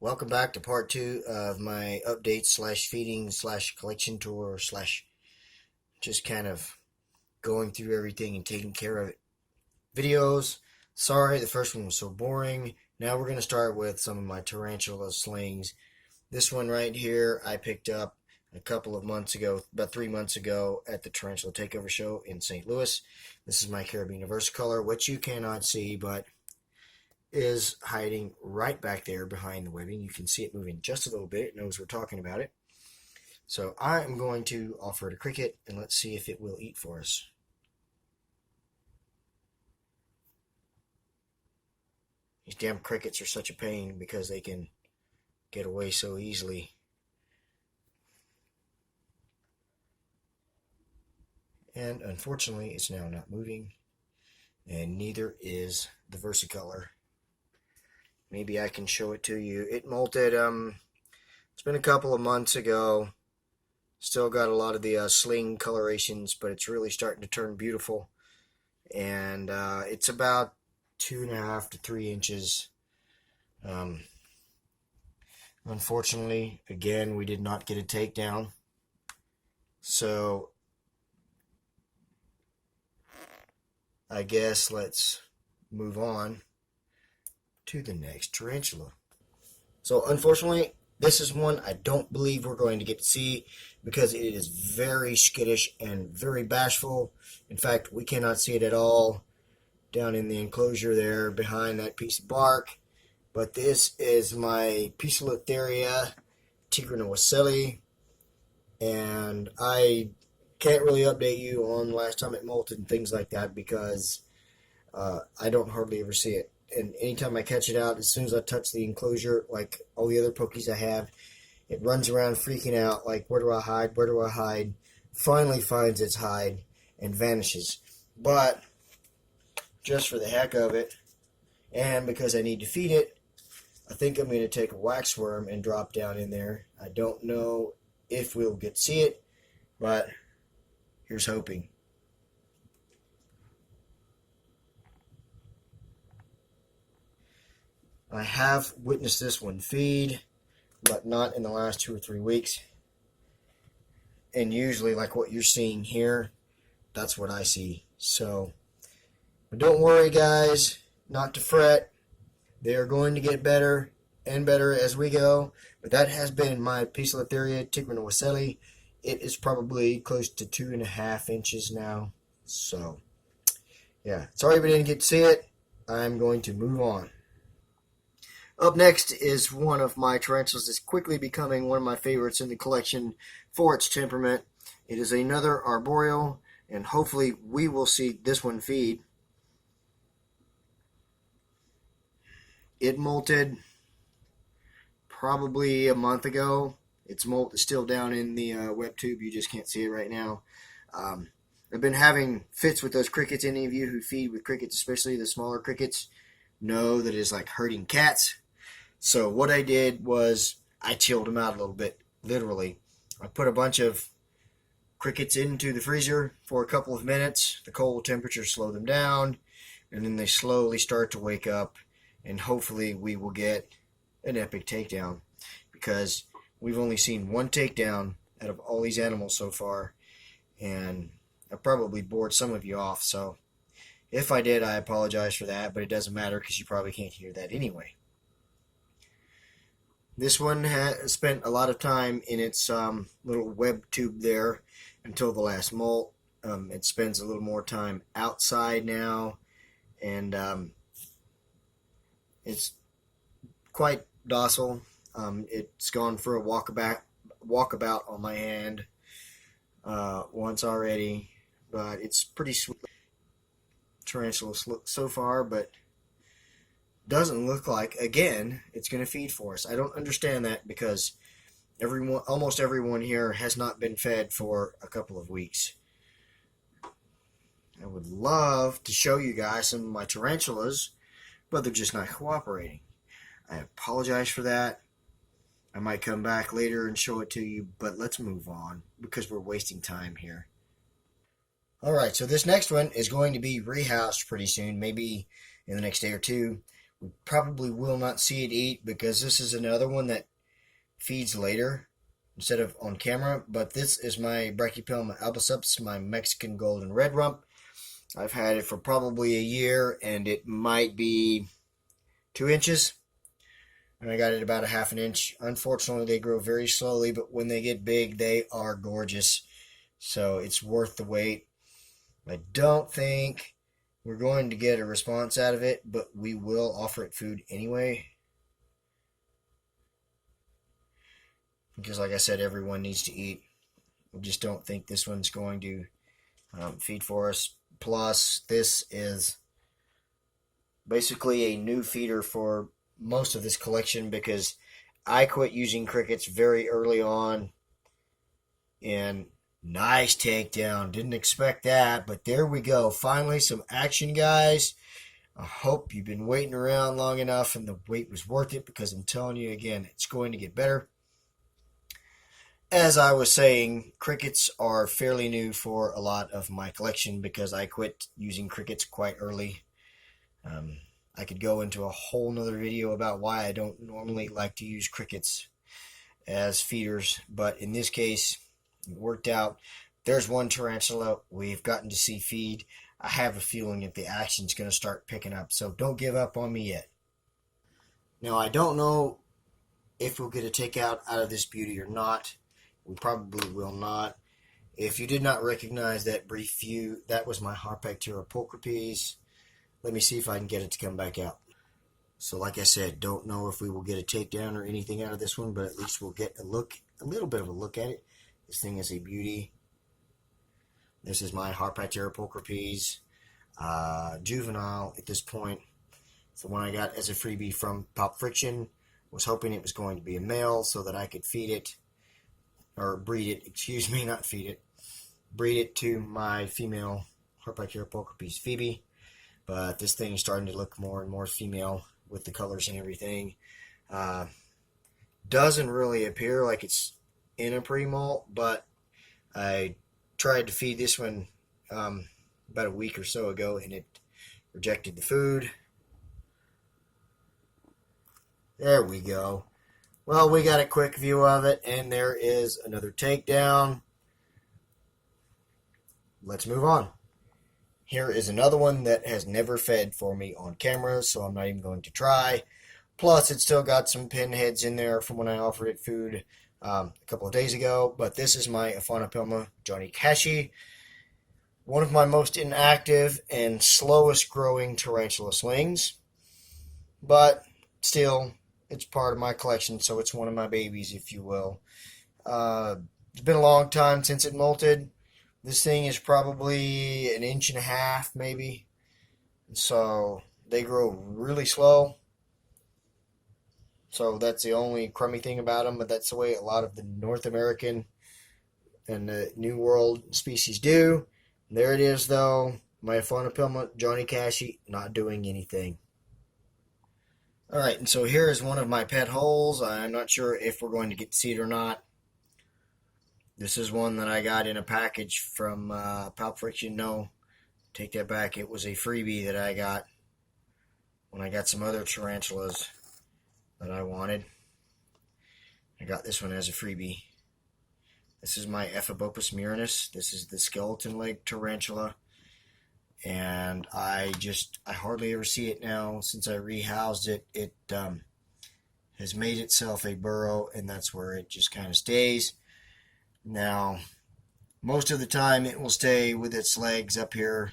Welcome back to part two of my update slash feeding slash collection tour slash just kind of going through everything and taking care of it videos. Sorry, the first one was so boring. Now we're going to start with some of my tarantula slings. This one right here I picked up a couple of months ago, about 3 months ago, at the Tarantula Takeover Show in St. Louis. This is my Carabiner Versicolor, which you cannot see, but is hiding right back there behind the webbing. You can see it moving just a little bit. It knows we're talking about it. So I am going to offer it a cricket, and let's see if it will eat for us. These damn crickets are such a pain because they can get away so easily. And unfortunately, it's now not moving, and neither is the Versicolor. Maybe I can show it to you. It molted, it's been a couple of months ago. Still got a lot of the sling colorations, but it's really starting to turn beautiful. And it's about 2.5 to 3 inches. Unfortunately, again, we did not get a takedown. So I guess let's move on to the next tarantula. So unfortunately, this is one I don't believe we're going to get to see because it is very skittish and very bashful. In fact, we cannot see it at all down in the enclosure there behind that piece of bark. But this is my Poecilotheria tigrinowasselli, and I can't really update you on last time it molted and things like that because I don't hardly ever see it. And anytime I catch it out, as soon as I touch the enclosure, like all the other pokies I have, it runs around freaking out, like, where do I hide, where do I hide? Finally finds its hide and vanishes. But just for the heck of it, and because I need to feed it, I think I'm going to take a waxworm and drop down in there. I don't know if we'll get to see it, but here's hoping. I have witnessed this one feed, but not in the last 2 or 3 weeks. And usually, like what you're seeing here, that's what I see. So, but don't worry, guys, not to fret. They are going to get better and better as we go. But that has been my Poecilotheria tigrinowasselli. It is probably close to 2.5 inches now. So, yeah, sorry we didn't get to see it. I'm going to move on. Up next is one of my tarantulas that's quickly becoming one of my favorites in the collection for its temperament. It is another arboreal, and hopefully we will see this one feed. It molted probably a month ago. Its molt is still down in the web tube. You just can't see it right now. I've been having fits with those crickets. Any of you who feed with crickets, especially the smaller crickets, know that it's like herding cats. So what I did was I chilled them out a little bit, literally. I put a bunch of crickets into the freezer for a couple of minutes. The cold temperature slowed them down, and then they slowly start to wake up, and hopefully we will get an epic takedown because we've only seen one takedown out of all these animals so far, and I probably bored some of you off. So if I did, I apologize for that, but it doesn't matter because you probably can't hear that anyway. This one has spent a lot of time in its little web tube there until the last molt. It spends a little more time outside now, and it's quite docile. It's gone for a walkabout on my hand once already, but it's pretty sweet tarantula so far, but doesn't look like, again, it's going to feed for us. I don't understand that because almost everyone here has not been fed for a couple of weeks. I would love to show you guys some of my tarantulas, but they're just not cooperating. I apologize for that. I might come back later and show it to you, but let's move on because we're wasting time here. Alright, so this next one is going to be rehoused pretty soon, maybe in the next day or two. We probably will not see it eat because this is another one that feeds later instead of on camera. But this is my Brachypelma albiceps, my Mexican golden red rump. I've had it for probably a year, and it might be 2 inches. And I got it about a half an inch. Unfortunately, they grow very slowly, but when they get big, they are gorgeous. So it's worth the wait. I don't think we're going to get a response out of it, but we will offer it food anyway. Because like I said, everyone needs to eat. I just don't think this one's going to feed for us. Plus, this is basically a new feeder for most of this collection because I quit using crickets very early on. And nice takedown. Didn't expect that, but there we go. Finally, some action, guys. I hope you've been waiting around long enough and the wait was worth it because I'm telling you again, it's going to get better. As I was saying, crickets are fairly new for a lot of my collection because I quit using crickets quite early. I could go into a whole nother video about why I don't normally like to use crickets as feeders, but in this case, it worked out. There's one tarantula we've gotten to see feed. I have a feeling that the action's going to start picking up, so don't give up on me yet. Now, I don't know if we'll get a takeout out of this beauty or not. We probably will not. If you did not recognize that brief view, that was my Harpactira pulchripes. Let me see if I can get it to come back out. So like I said, don't know if we will get a takedown or anything out of this one, but at least we'll get a little bit of a look at it. This thing is a beauty. This is my Harpactira pulchripes, juvenile at this point. It's the one I got as a freebie from Pop Friction. Was hoping it was going to be a male so that I could feed it, or breed it, excuse me, not feed it. Breed it to my female Harpactira pulchripes Phoebe. But this thing is starting to look more and more female with the colors and everything. Doesn't really appear like it's in a pre-molt, but I tried to feed this one about a week or so ago, and it rejected the food. There we go. Well, we got a quick view of it, and there is another takedown. Let's move on. Here is another one that has never fed for me on camera, so I'm not even going to try. Plus, it's still got some pinheads in there from when I offered it food a couple of days ago. But this is my Aphonopelma Johnny Cashi, one of my most inactive and slowest growing tarantula slings. But still, it's part of my collection, so it's one of my babies, if you will. It's been a long time since it molted. This thing is probably 1.5 inches, maybe. So they grow really slow. So that's the only crummy thing about them, but that's the way a lot of the North American and the New World species do. There it is, though. My Aphonopelma Johnny Cashi not doing anything. Alright, and so here is one of my pet holes. I'm not sure if we're going to get to see it or not. This is one that I got in a package from Pop Friction. No, take that back. It was a freebie that I got when I got some other tarantulas that I wanted. I got this one as a freebie. This is my Ephebopus murinus. This is the skeleton leg tarantula. And I hardly ever see it now. Since I rehoused it, it has made itself a burrow, and that's where it just kind of stays. Now, most of the time it will stay with its legs up here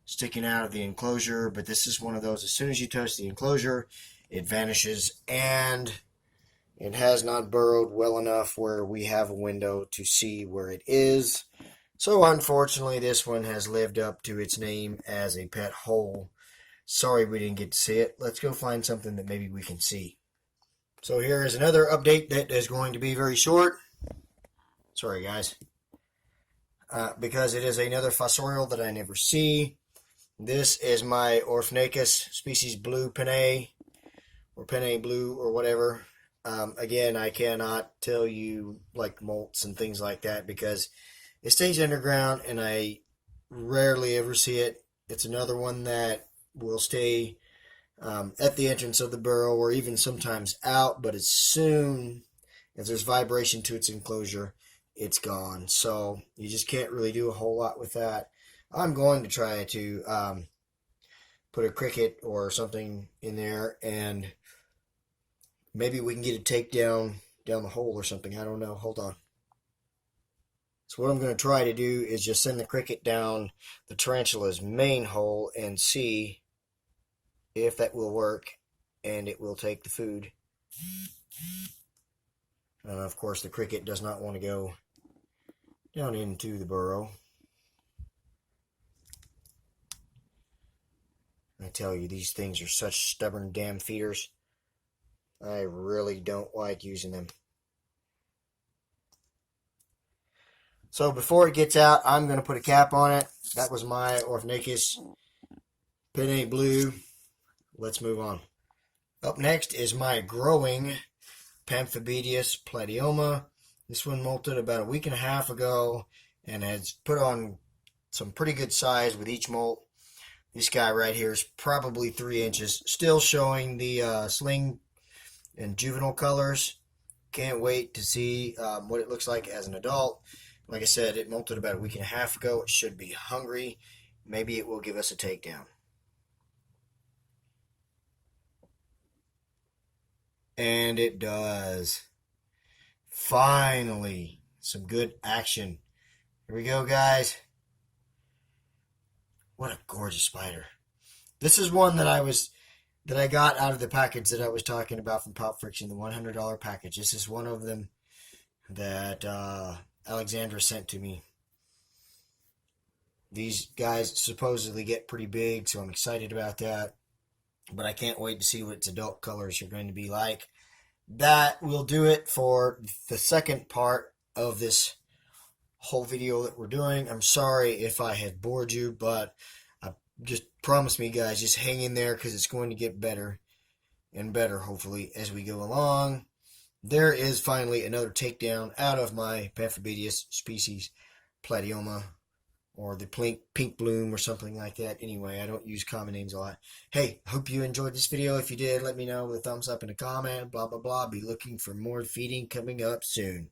sticking out of the enclosure, but this is one of those, as soon as you touch the enclosure, it vanishes, and it has not burrowed well enough where we have a window to see where it is. So unfortunately, this one has lived up to its name as a pet hole. Sorry we didn't get to see it. Let's go find something that maybe we can see. So here is another update that is going to be very short. Sorry, guys. Because it is another fossorial that I never see. This is my Orphanacus species blue Panay, or Panay blue, or whatever. Again, I cannot tell you like molts and things like that because it stays underground and I rarely ever see it. It's another one that will stay at the entrance of the burrow, or even sometimes out, but as soon as there's vibration to its enclosure, it's gone. So you just can't really do a whole lot with that. I'm going to try to put a cricket or something in there, and maybe we can get a takedown down the hole or something. I don't know. Hold on. So what I'm going to try to do is just send the cricket down the tarantula's main hole and see if that will work, and it will take the food. Of course, the cricket does not want to go down into the burrow. I tell you, these things are such stubborn damn feeders. I really don't like using them. So before it gets out, I'm going to put a cap on it. That was my Orphanicus Penne Blue. Let's move on. Up next is my growing Pamphibedius Platyoma. This one molted about a week and a half ago and has put on some pretty good size with each molt. This guy right here is probably 3 inches. Still showing the sling and juvenile colors. Can't wait to see what it looks like as an adult. Like I said, it molted about a week and a half ago. It should be hungry. Maybe it will give us a takedown. And it does. Finally, some good action. Here we go, guys. What a gorgeous spider. This is one that I got out of the package that I was talking about from Pop Friction, the $100 package. This is one of them that Alexandra sent to me. These guys supposedly get pretty big, so I'm excited about that. But I can't wait to see what its adult colors are going to be like. That will do it for the second part of this whole video that we're doing. I'm sorry if I have bored you, but just promise me, guys, just hang in there because it's going to get better and better, hopefully, as we go along. There is finally another takedown out of my Pamphibedius species Platyoma, or the pink bloom or something like that. Anyway, I don't use common names a lot. Hey, hope you enjoyed this video. If you did, let me know with a thumbs up and a comment. Blah, blah, blah. Be looking for more feeding coming up soon.